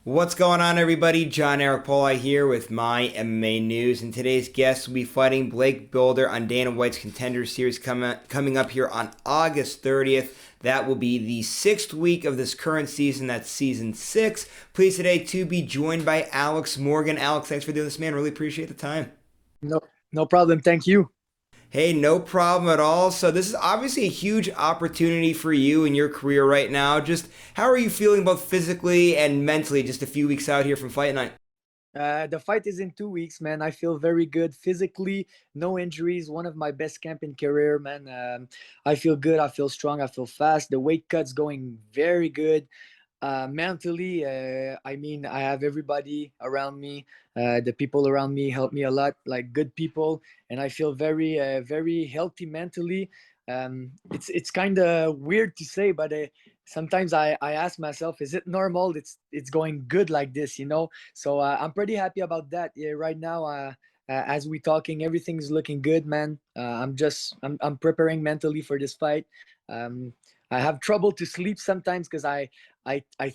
What's going on, everybody? John Eric Pauli here with My MMA News, and today's guest will be fighting Blake Bilder on Dana White's Contender Series coming up here on August 30th. That will be the sixth week of this current season. That's season 6. Pleased today to be joined by Alex Morgan. Alex, thanks for doing this, man. Really appreciate the time. No, no problem. Thank you. Hey, no problem at all. So this is obviously a huge opportunity for you in your career right now. Just how are you feeling both physically and mentally just a few weeks out here from fight night? The fight is in 2 weeks, man. I feel very good physically, no injuries. One of my best camp in career, man. I feel good. I feel strong. I feel fast. The weight cut's going very good. Mentally, I have everybody around me. The people around me help me a lot, like good people, and I feel very healthy mentally. It's kind of weird to say, but sometimes I ask myself, is it normal? It's going good like this, you know? So I'm pretty happy about that. Yeah, right now, as we talking, everything's looking good, man. I'm preparing mentally for this fight. Um, I have trouble to sleep sometimes because I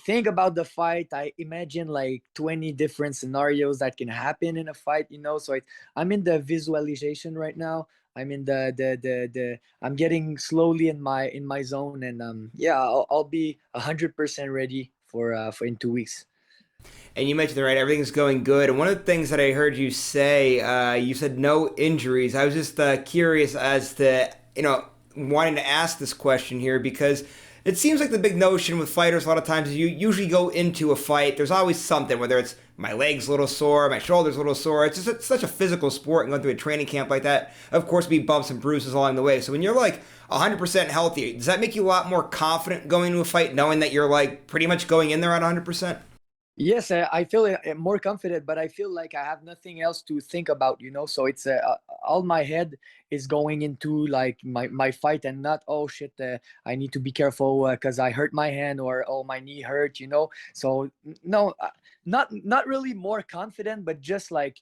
think about the fight. I imagine like 20 different scenarios that can happen in a fight, you know. So I'm in the visualization right now. I'm in the I'm getting slowly in my zone, and yeah, I'll be 100% ready for in 2 weeks. And you mentioned right, everything's going good. And one of the things that I heard you say, you said no injuries. I was just curious as to wanting to ask this question here because it seems like the big notion with fighters a lot of times is you usually go into a fight. There's always something, whether it's my leg's a little sore, my shoulder's a little sore. It's such a physical sport and going through a training camp like that. Of course, be bumps and bruises along the way. So when you're like 100% healthy, does that make you a lot more confident going into a fight, knowing that you're like pretty much going in there at 100%? Yes, I feel more confident, but I feel like I have nothing else to think about, you know. So it's all my head is going into like my fight, and not, oh shit, I need to be careful because I hurt my hand, or oh, my knee hurt, you know. So no, not really more confident, but just like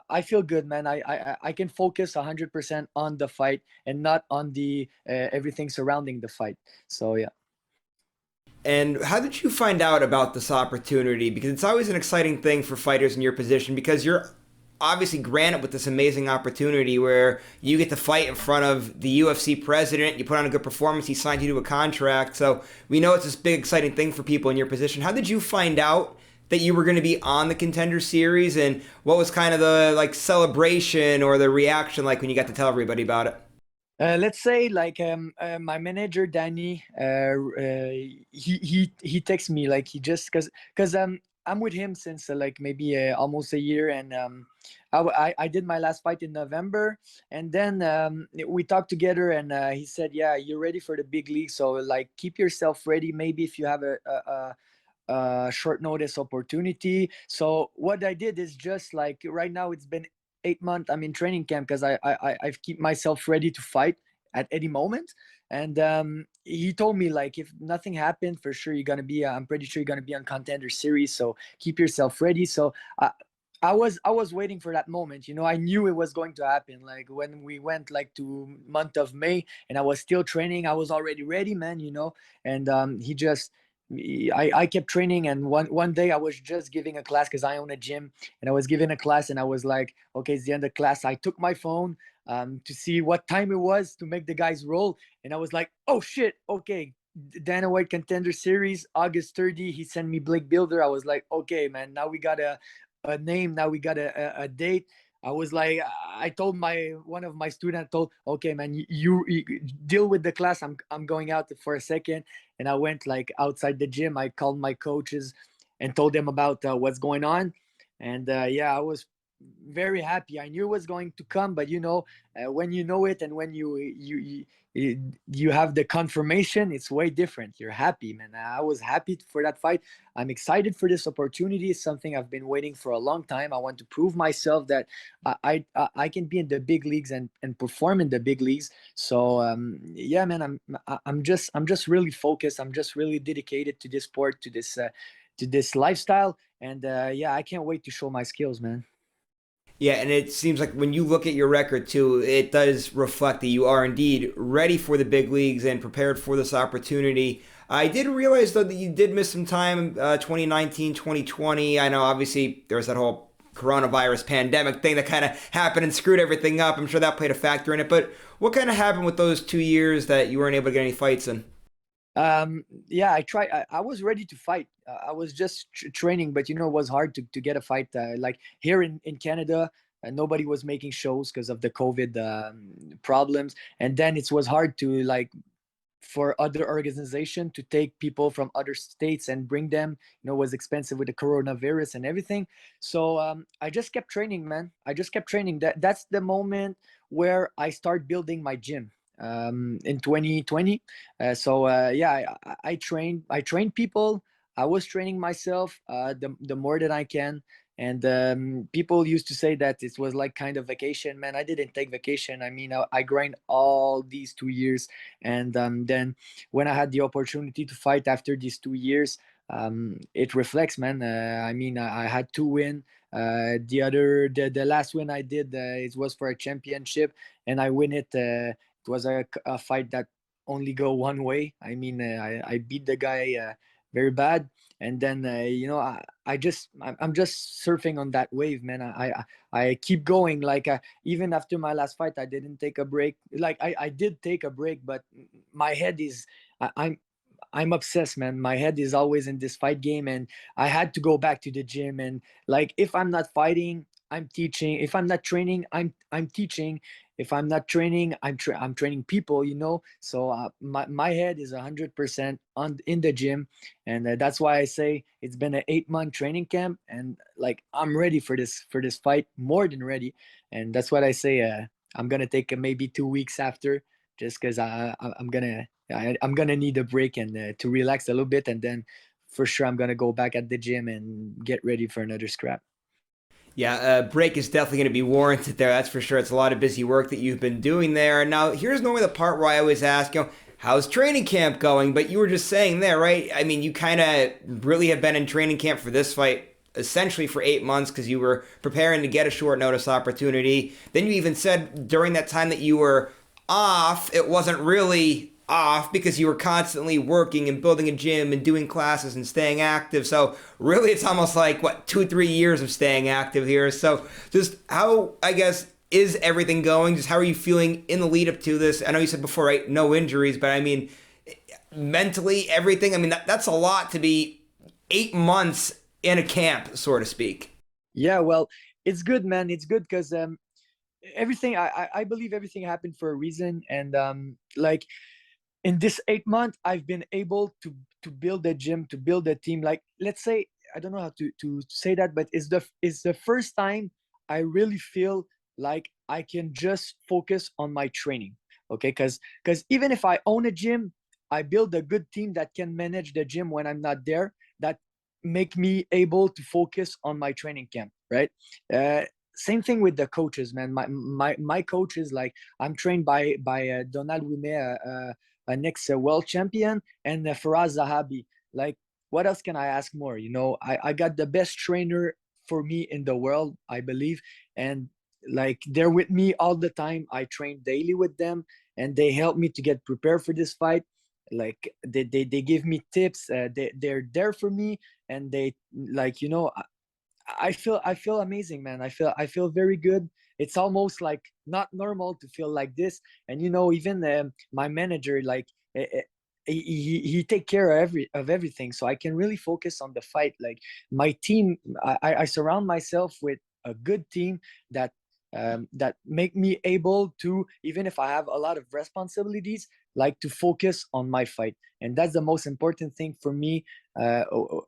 I feel good, man. I can focus 100% on the fight and not on the everything surrounding the fight. So yeah. And how did you find out about this opportunity? Because it's always an exciting thing for fighters in your position because you're obviously granted with this amazing opportunity where you get to fight in front of the UFC president. You put on a good performance. He signed you to a contract. So we know it's this big, exciting thing for people in your position. How did you find out that you were going to be on the Contender Series? And what was kind of the like celebration or the reaction like when you got to tell everybody about it? Let's say like my manager Danny, he texts me like he just because I'm with him since like maybe almost a year, and I did my last fight in November, and then we talked together, and he said, yeah, you're ready for the big league, so like keep yourself ready. Maybe if you have a short notice opportunity. So what I did is just like right now it's been 8 months. I'm in training camp because I've keep myself ready to fight at any moment. And he told me like if nothing happened, for sure you're gonna be. I'm pretty sure you're gonna be on Contender Series. So keep yourself ready. So I was waiting for that moment. You know, I knew it was going to happen. Like when we went like to month of May, and I was still training, I was already ready, man. You know, and he just I kept training, and one day I was just giving a class because I own a gym, and I was giving a class, and I was like, okay, it's the end of class. I took my phone to see what time it was to make the guys roll, and I was like, oh shit, okay, Dana White Contender Series, August 30. He sent me Blake Builder. I was like, okay, man, now we got a name, now we got a date. I was like, I told my one of my students, told, okay, man, you deal with the class. I'm going out for a second, and I went like outside the gym. I called my coaches and told them about what's going on, and yeah, I was very happy. I knew it was going to come, but you know, when you know it, and when you have the confirmation, it's way different. You're happy, man. I was happy for that fight. I'm excited for this opportunity. It's something I've been waiting for a long time. I want to prove myself that I can be in the big leagues and perform in the big leagues. So yeah, man, I'm just really focused. I'm just really dedicated to this sport, to this lifestyle, and yeah, I can't wait to show my skills, man. Yeah, and it seems like when you look at your record too, it does reflect that you are indeed ready for the big leagues and prepared for this opportunity. I did realize though that you did miss some time 2019, 2020. I know obviously there was that whole coronavirus pandemic thing that kind of happened and screwed everything up. I'm sure that played a factor in it. But what kind of happened with those 2 years that you weren't able to get any fights in? Yeah, I tried. I was ready to fight. I was just training, but it was hard to get a fight. Like here in Canada, nobody was making shows because of the COVID problems, and then it was hard to like for other organization to take people from other states and bring them. It was expensive with the coronavirus and everything. So I just kept training, man. I just kept training. That's the moment where I start building my gym in 2020. Yeah, I trained people. I was training myself the more that I can. And people used to say that it was like kind of vacation. Man, I didn't take vacation. I mean, I grind all these 2 years. And then when I had the opportunity to fight after these 2 years, it reflects, man. I mean, I had two win. The last win I did, it was for a championship, and I win it. It was a fight that only go one way. I mean, I beat the guy very bad, and then I'm just surfing on that wave, man. I keep going. Like even after my last fight, I didn't take a break. Like I did take a break, but my head is I, I'm I'm obsessed, man. My head is always in this fight game, and I had to go back to the gym. And like, if I'm not fighting, I'm teaching. If I'm not training, I'm teaching. If I'm not training, I'm training people. So my head is 100% on in the gym, and that's why I say it's been an 8-month training camp, and like I'm ready for this fight, more than ready. And that's what I say. I'm gonna take maybe 2 weeks after, just because I'm gonna need a break and to relax a little bit, and then for sure I'm gonna go back at the gym and get ready for another scrap. Yeah, a break is definitely going to be warranted there. That's for sure. It's a lot of busy work that you've been doing there. Now, here's normally the part where I always ask, how's training camp going? But you were just saying there, right? I mean, you kind of really have been in training camp for this fight essentially for 8 months because you were preparing to get a short notice opportunity. Then you even said during that time that you were off, it wasn't really off because you were constantly working and building a gym and doing classes and staying active. So really it's almost like what 2-3 years of staying active here. So just how, I guess, is everything going? Just how are you feeling in the lead up to this? I know you said before, right, no injuries, but I mean mentally everything. I mean that's a lot to be 8 months in a camp, so to speak. Yeah, well, it's good, man. It's good because everything I believe everything happened for a reason. And like in this 8 month, I've been able to build a gym, to build a team. Like, let's say, I don't know how to say that, but it's the first time I really feel like I can just focus on my training. Okay, because even if I own a gym, I build a good team that can manage the gym when I'm not there, that make me able to focus on my training camp, right? Same thing with the coaches, man. My coach is like, I'm trained by Donald Wime, an ex world champion, and Faraz Zahabi. Like, what else can I ask more? I got the best trainer for me in the world, I believe. And like, they're with me all the time. I train daily with them, and they help me to get prepared for this fight. Like, they give me tips. They're there for me, and they, like, I feel amazing, man. I feel very good. It's almost like not normal to feel like this. And even my manager, like, he take care of everything, so I can really focus on the fight. Like, my team, I surround myself with a good team that that make me able to, even if I have a lot of responsibilities, like, to focus on my fight. And that's the most important thing for me,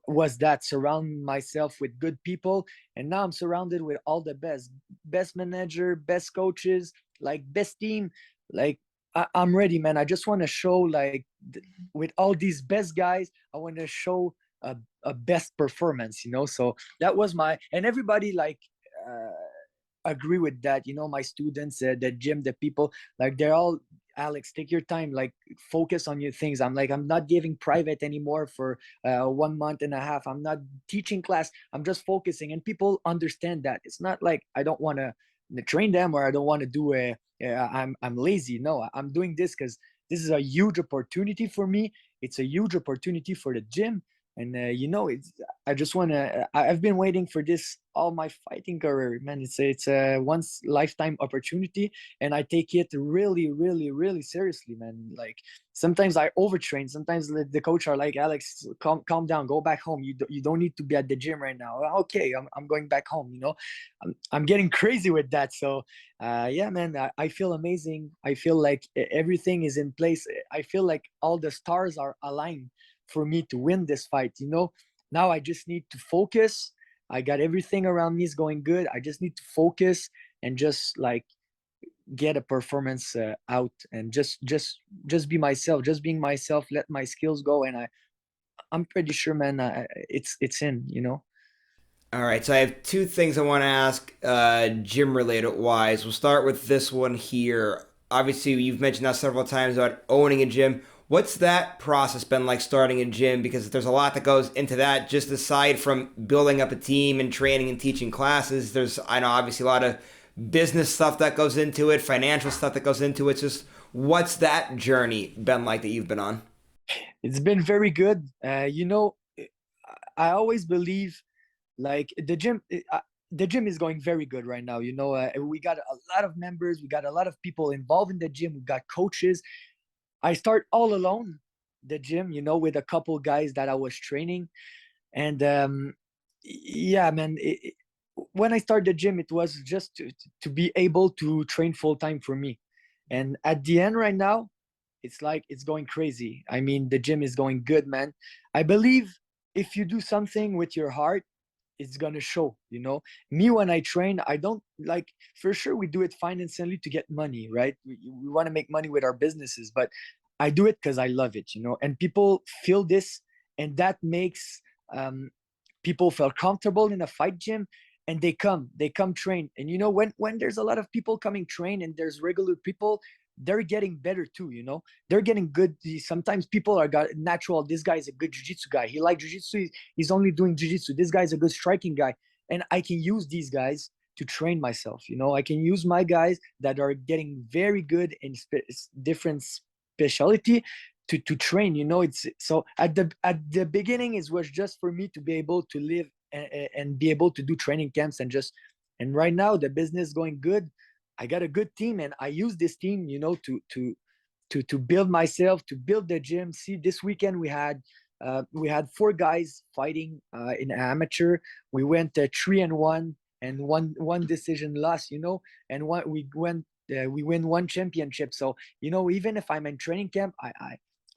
was that surround myself with good people. And now I'm surrounded with all the best manager, best coaches, like, best team. Like, I'm ready, man. I just want to show, like, with all these best guys, I want to show a best performance. So that was and everybody, like, agree with that. My students, the gym, the people, like, they're all Alex, take your time, like focus on your things. I'm like, I'm not giving private anymore for 1 month and a half. I'm not teaching class. I'm just focusing, and people understand that. It's not like I don't want to train them, or I don't want to do I'm lazy. No, I'm doing this because this is a huge opportunity for me. It's a huge opportunity for the gym. And it's, I just want to, I've been waiting for this all my fighting career, man. It's a once lifetime opportunity, and I take it really, really, really seriously, man. Like sometimes I overtrain. Sometimes the coach are like, Alex, calm down, go back home. You don't need to be at the gym right now. Okay, I'm going back home. I'm getting crazy with that. So yeah, man, I feel amazing. I feel like everything is in place. I feel like all the stars are aligned for me to win this fight. Now I just need to focus. I got everything around me is going good. I just need to focus and just like get a performance out, and just be myself. Just being myself, let my skills go, and I'm pretty sure, man, it's in. All right, so I have two things I want to ask, gym related wise. We'll start with this one here. Obviously, you've mentioned that several times about owning a gym. What's that process been like starting a gym? Because there's a lot that goes into that, just aside from building up a team and training and teaching classes. There's, I know, obviously a lot of business stuff that goes into it, financial stuff that goes into it. Just what's that journey been like that you've been on? It's been very good. I always believe like the gym is going very good right now. We got a lot of members, we got a lot of people involved in the gym, we got coaches. I start all alone the gym, with a couple guys that I was training. And yeah, man, when I started the gym, it was just to be able to train full time for me. And at the end right now, it's like it's going crazy. I mean, the gym is going good, man. I believe if you do something with your heart, it's gonna show. Me, when I train, I don't like, for sure we do it financially to get money, right? We want to make money with our businesses, but I do it because I love it. And people feel this, and that makes people feel comfortable in a fight gym, and they come train. And when there's a lot of people coming train, and there's regular people, they're getting better too. They're getting good. Sometimes people are got natural. This guy is a good jiu-jitsu guy. He like jiu-jitsu. He's only doing jiu-jitsu. This guy's a good striking guy. And I can use these guys to train myself. I can use my guys that are getting very good in different specialty to train. It's so at the beginning it was just for me to be able to live and be able to do training camps, and right now the business is going good. I got a good team, and I use this team, to build myself, to build the gym. See, this weekend we had 4 guys fighting in amateur. We went 3-1, and one decision loss, and we win one championship. So even if I'm in training camp,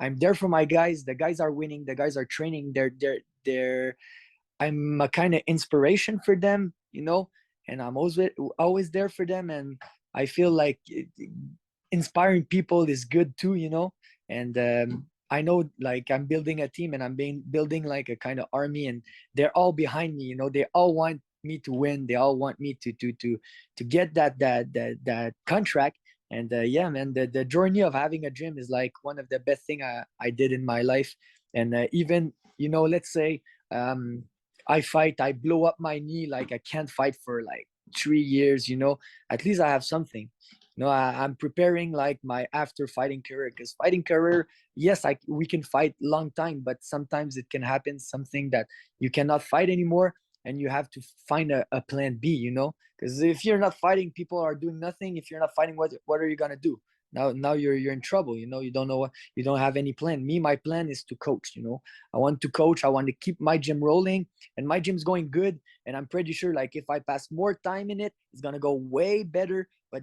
I'm there for my guys. The guys are winning. The guys are training. They're I'm a kind of inspiration for them, and I'm always there for them. And I feel like inspiring people is good too. And I know, like, I'm building a team, and I'm building like a kind of army, and they're all behind me. They all want me to win. They all want me to get that contract. And yeah, man, the journey of having a gym is like one of the best thing I did in my life. And even let's say I fight, I blow up my knee, like I can't fight for like 3 years. At least I have something. I'm preparing like my after fighting career, because fighting career, yes, we can fight long time, but sometimes it can happen something that you cannot fight anymore, and you have to find a plan B. Because if you're not fighting, people are doing nothing. If you're not fighting, what are you gonna do? Now you're in trouble. You don't know what, you don't have any plan. My plan is to coach. I want to coach. I want to keep my gym rolling, and my gym's going good. And I'm pretty sure, like, if I pass more time in it, it's gonna go way better. But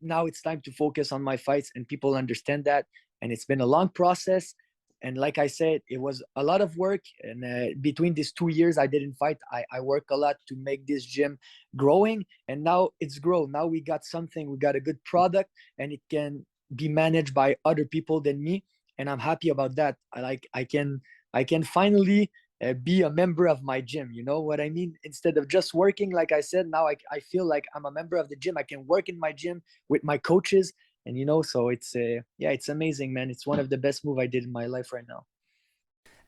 now it's time to focus on my fights, and people understand that. And it's been a long process, and like I said, it was a lot of work. And between these 2 years I didn't fight, I work a lot to make this gym growing. And now it's grown. Now we got something, we got a good product, and it can be managed by other people than me. And I'm happy about that. I can finally be a member of my gym. You know what I mean? Instead of just working, like I said, now I feel like I'm a member of the gym. I can work in my gym with my coaches, and so it's yeah, it's amazing, man. It's one of the best move I did in my life right now.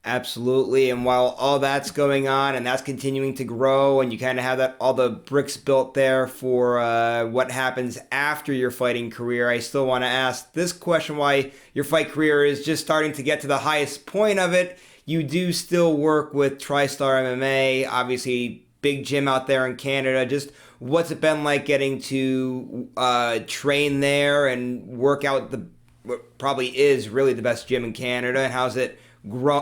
Absolutely. And while all that's going on and that's continuing to grow, and you kind of have that all the bricks built there for what happens after your fighting career, I still want to ask this question: why your fight career is just starting to get to the highest point of it. You do still work with Tristar MMA, obviously big gym out there in Canada. Just what's it been like getting to train there and work out the what probably is really the best gym in Canada, and how's it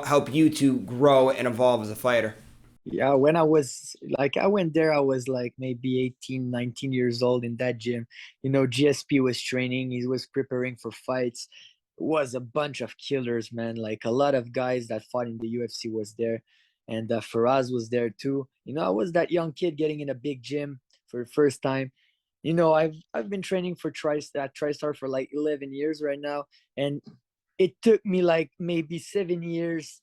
help you to grow and evolve as a fighter? Yeah, when I was like, I went there, I was like maybe 18, 19 years old in that gym. GSP was training, he was preparing for fights. It was a bunch of killers, man. Like a lot of guys that fought in the UFC was there. And Faraz was there too. I was that young kid getting in a big gym for the first time. I've been training for TriStar for like 11 years right now. And it took me like maybe 7 years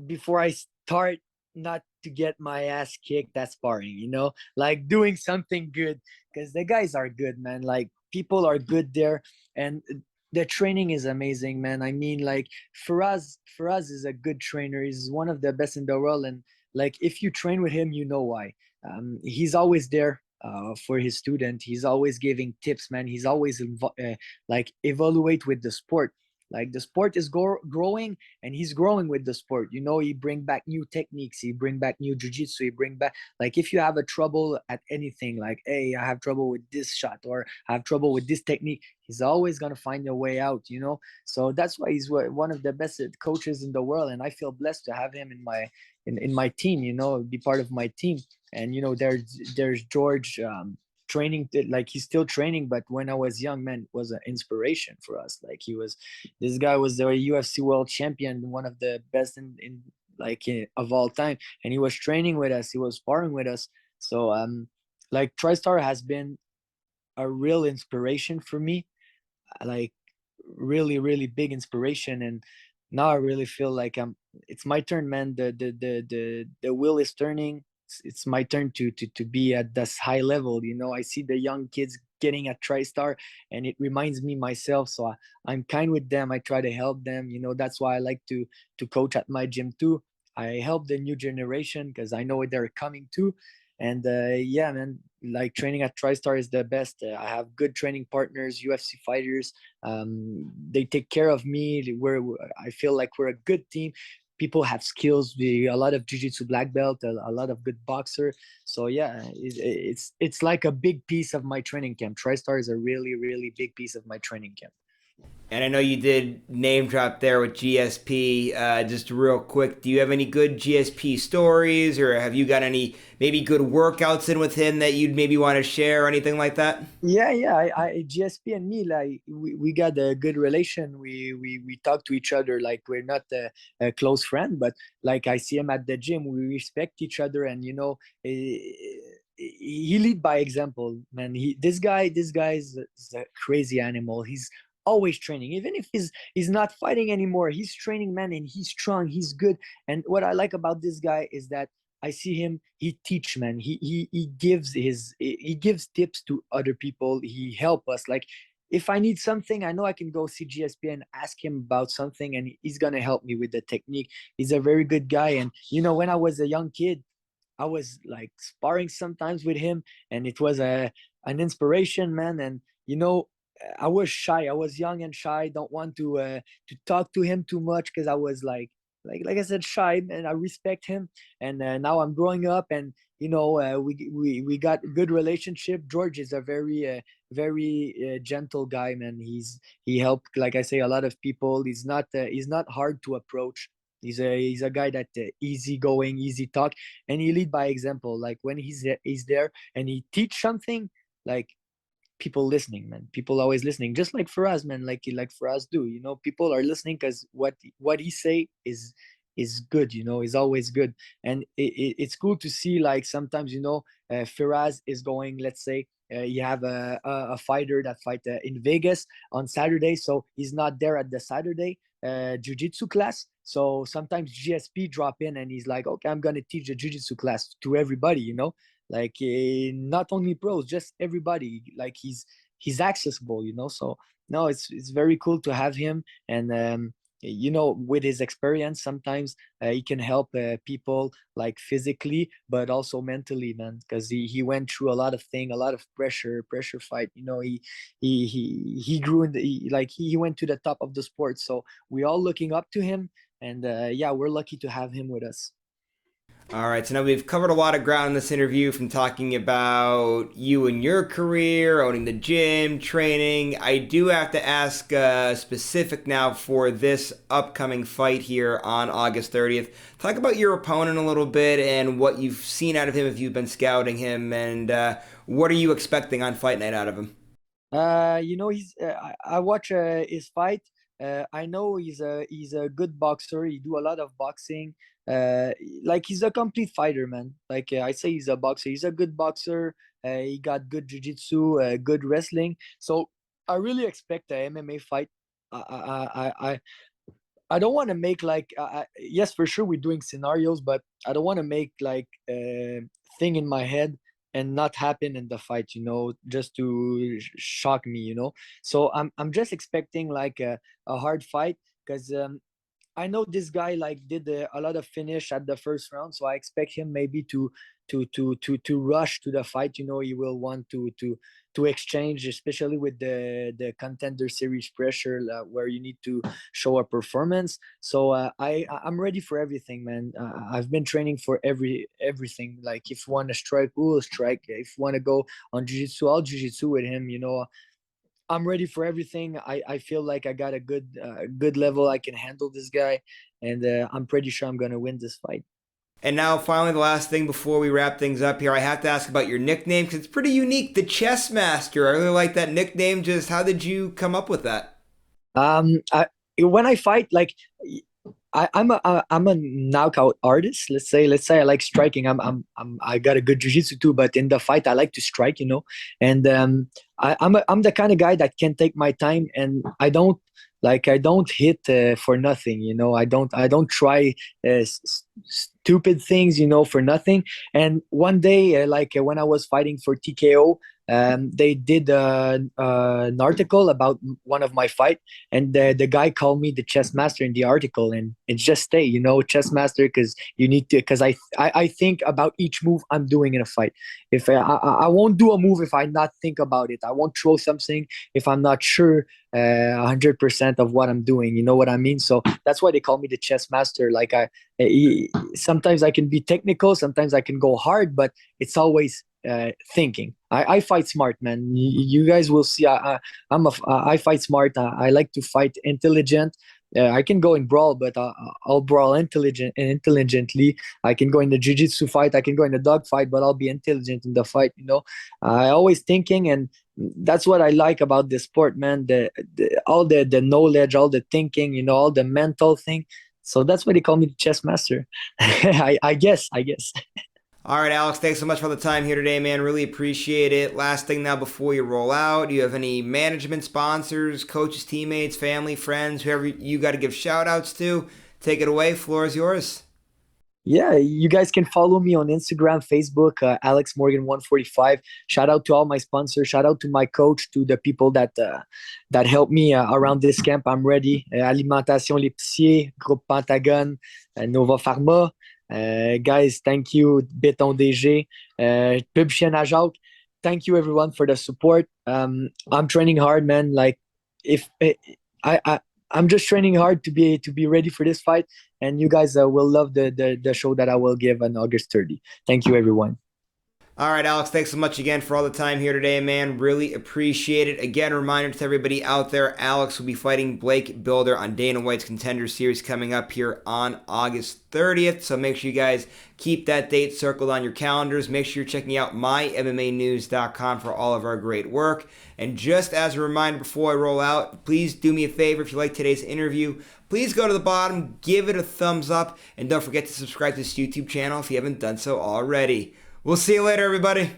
before I start not to get my ass kicked at sparring, like doing something good, because the guys are good, man. Like people are good there, and the training is amazing, man. I mean, like Faraz is a good trainer. He's one of the best in the world, and like if you train with him, you know why. He's always there. For his student, he's always giving tips, man. He's always like evaluate with the sport. Like the sport is growing, and he's growing with the sport. He bring back new techniques, he bring back new jiu-jitsu, he bring back, like if you have a trouble at anything, like, hey, I have trouble with this shot, or I have trouble with this technique, he's always going to find a way out. So that's why he's one of the best coaches in the world, and I feel blessed to have him in my team, be part of my team. And there's George, training, like he's still training, but when I was young, man, it was an inspiration for us. Like this guy was the UFC world champion, one of the best of all time, and he was training with us, he was sparring with us. So like TriStar has been a real inspiration for me, like really really big inspiration. And now I really feel like it's my turn, man. The wheel is turning. It's my turn to be at this high level. I see the young kids getting at TriStar, and it reminds me myself. So I'm kind with them, I try to help them. That's why I like to coach at my gym too. I help the new generation because I know they're coming too. And yeah, man, like training at TriStar is the best. I have good training partners, UFC fighters. They take care of me. I feel like we're a good team. People have skills. A lot of jiu-jitsu black belt, a lot of good boxer. So yeah, it's like a big piece of my training camp. TriStar is a really really big piece of my training camp. And I know you did name drop there with GSP. Just real quick, do you have any good GSP stories, or have you got any maybe good workouts in with him that you'd maybe want to share or anything like that? Yeah. I GSP and me, like we got a good relation. We talk to each other. Like we're not a close friend, but like I see him at the gym. We respect each other, and he lead by example, man. This guy is a crazy animal. He's always training, even if he's not fighting anymore. He's training, man, and he's strong. He's good. And what I like about this guy is that I see him. He teach, man. He gives tips to other people. He help us. Like if I need something, I know I can go see GSP and ask him about something, and he's gonna help me with the technique. He's a very good guy. And when I was a young kid, I was like sparring sometimes with him, and it was an inspiration, man. And I was shy. I was young and shy. Don't want to talk to him too much because I was like I said, shy. And I respect him. And now I'm growing up, and we got a good relationship. George is a very gentle guy, man. He helped, like I say, a lot of people. He's not hard to approach. He's a guy that easy going, easy talk, and he lead by example. Like when he's there and he teach something, like people listening, man. People always listening, just like for us, man. Like for us do, people are listening because what he say is good, is always good. And it's cool to see, like sometimes, Firaz is going, let's say, you have a fighter that fight in Vegas on Saturday, so he's not there at the Saturday jiu-jitsu class. So sometimes GSP drop in and he's like, okay, I'm gonna teach a jiu-jitsu class to everybody, like not only pros, just everybody. Like he's accessible, so no, it's very cool to have him. And with his experience, sometimes he can help people like physically but also mentally, man, because he went through a lot of thing, a lot of pressure fight. He grew he went to the top of the sport, so we all looking up to him. And yeah, we're lucky to have him with us. All right, so now we've covered a lot of ground in this interview, from talking about you and your career, owning the gym, training. I do have to ask specific now for this upcoming fight here on August 30th. Talk about your opponent a little bit and what you've seen out of him if you've been scouting him, and what are you expecting on fight night out of him? I watch his fight. I know he's a good boxer. He do a lot of boxing. Uh, like he's a complete fighter, man. Like I say, he's a boxer. He's a good boxer. He got good jiu-jitsu, good wrestling. So I really expect a MMA fight. I I I I, I don't want to make like yes, for sure we're doing scenarios, but I don't want to make like thing in my head and not happen in the fight, just to shock me, So I'm just expecting like a hard fight, because I know this guy like did a lot of finish at the first round, so I expect him maybe to rush to the fight. He will want to exchange, especially with the Contender Series pressure, where you need to show a performance. So I'm ready for everything, man. I've been training for everything. Like if you want to strike, we'll strike. If you want to go on jiu-jitsu, I'll jiu-jitsu with him. I'm ready for everything. I feel like I got a good level. I can handle this guy, and I'm pretty sure I'm gonna win this fight. And now, finally, the last thing before we wrap things up here, I have to ask about your nickname because it's pretty unique, the Chess Master. I really like that nickname. Just how did you come up with that? When I fight, like I'm a knockout artist. Let's say I like striking. I got a good jiu-jitsu too, but in the fight I like to strike, And I'm the kind of guy that can take my time, and I don't hit for nothing, I don't try stupid things, for nothing. And one day, when I was fighting for TKO, they did an article about one of my fight, and the guy called me the chess master in the article, and it just stay, chess master, because you need to, because I think about each move I'm doing in a fight. If I won't do a move if I not think about it. I won't throw something if I'm not sure 100% of what I'm doing. You know what I mean? So that's why they call me the chess master. Like sometimes I can be technical, sometimes I can go hard, but it's always thinking. I fight smart, man. You guys will see. I fight smart. I like to fight intelligent. I can go in brawl, but I'll brawl intelligently. I can go in the jiu-jitsu fight. I can go in the dog fight, but I'll be intelligent in the fight. I always thinking, and that's what I like about the sport, man. All the knowledge, all the thinking, all the mental thing. So that's why they call me the chess master. I guess. All right, Alex, thanks so much for the time here today, man. Really appreciate it. Last thing now before you roll out, do you have any management, sponsors, coaches, teammates, family, friends, whoever you got to give shout outs to? Take it away. Floor is yours. Yeah, you guys can follow me on Instagram, Facebook, Alex Morgan 145. Shout out to all my sponsors. Shout out to my coach, to the people that helped me around this camp. I'm ready. Alimentation L'Épicier, Groupe Pentagon, Nova Pharma. Guys, thank you. Béton DG, Pub Chien à Jacques. Thank you everyone for the support. I'm training hard, man. Like if I I'm just training hard to be ready for this fight, and you guys will love the show that I will give on August 30. Thank you, everyone. All right, Alex, thanks so much again for all the time here today, man. Really appreciate it. Again, a reminder to everybody out there, Alex will be fighting Blake Builder on Dana White's Contender Series coming up here on August 30th. So make sure you guys keep that date circled on your calendars. Make sure you're checking out MyMMANews.com for all of our great work. And just as a reminder before I roll out, please do me a favor if you like today's interview. Please go to the bottom, give it a thumbs up, and don't forget to subscribe to this YouTube channel if you haven't done so already. We'll see you later, everybody.